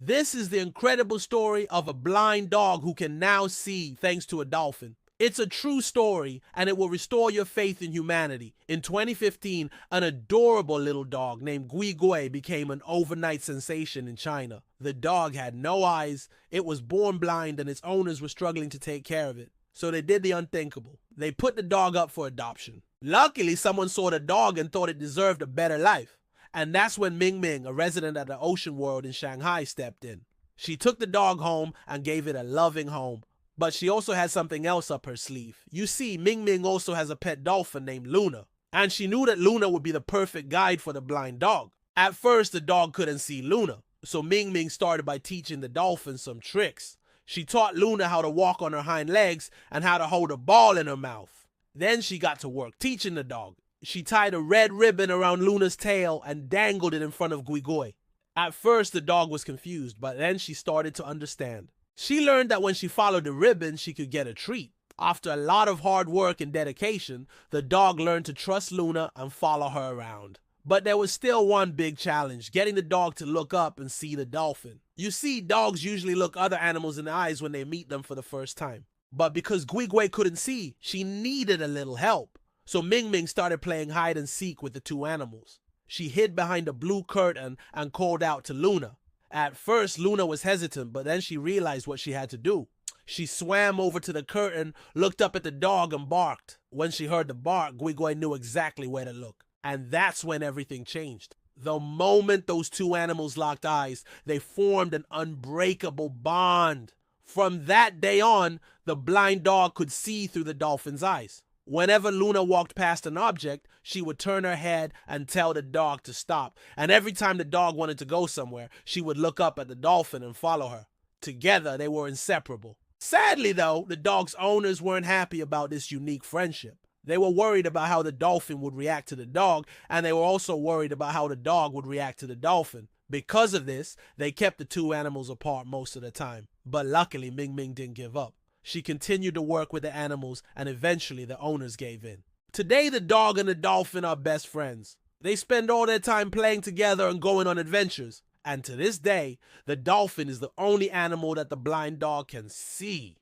This is the incredible story of a blind dog who can now see thanks to a dolphin. It's a true story, and it will restore your faith in humanity. In 2015, an adorable little dog named Gui Gui became an overnight sensation in China. The dog had no eyes, it was born blind, and its owners were struggling to take care of it. So they did the unthinkable. They put the dog up for adoption. Luckily, someone saw the dog and thought it deserved a better life. And that's when Ming Ming, a resident at the Ocean World in Shanghai, stepped in. She took the dog home and gave it a loving home. But she also had something else up her sleeve. You see, Ming Ming also has a pet dolphin named Luna. And she knew that Luna would be the perfect guide for the blind dog. At first, the dog couldn't see Luna. So Ming Ming started by teaching the dolphin some tricks. She taught Luna how to walk on her hind legs and how to hold a ball in her mouth. Then she got to work teaching the dog. She tied a red ribbon around Luna's tail and dangled it in front of Gui Gui. At first, the dog was confused, but then she started to understand. She learned that when she followed the ribbon, she could get a treat. After a lot of hard work and dedication, the dog learned to trust Luna and follow her around. But there was still one big challenge, getting the dog to look up and see the dolphin. You see, dogs usually look other animals in the eyes when they meet them for the first time. But because Gui Gui couldn't see, she needed a little help. So Ming Ming started playing hide and seek with the two animals. She hid behind a blue curtain and called out to Luna. At first, Luna was hesitant, but then she realized what she had to do. She swam over to the curtain, looked up at the dog, and barked. When she heard the bark, Gui Gui knew exactly where to look. And that's when everything changed. The moment those two animals locked eyes, they formed an unbreakable bond. From that day on, the blind dog could see through the dolphin's eyes. Whenever Luna walked past an object, she would turn her head and tell the dog to stop. And every time the dog wanted to go somewhere, she would look up at the dolphin and follow her. Together, they were inseparable. Sadly, though, the dog's owners weren't happy about this unique friendship. They were worried about how the dolphin would react to the dog, and they were also worried about how the dog would react to the dolphin. Because of this, they kept the two animals apart most of the time. But luckily, Ming Ming didn't give up. She continued to work with the animals, and eventually the owners gave in. Today, the dog and the dolphin are best friends. They spend all their time playing together and going on adventures. And to this day, the dolphin is the only animal that the blind dog can see.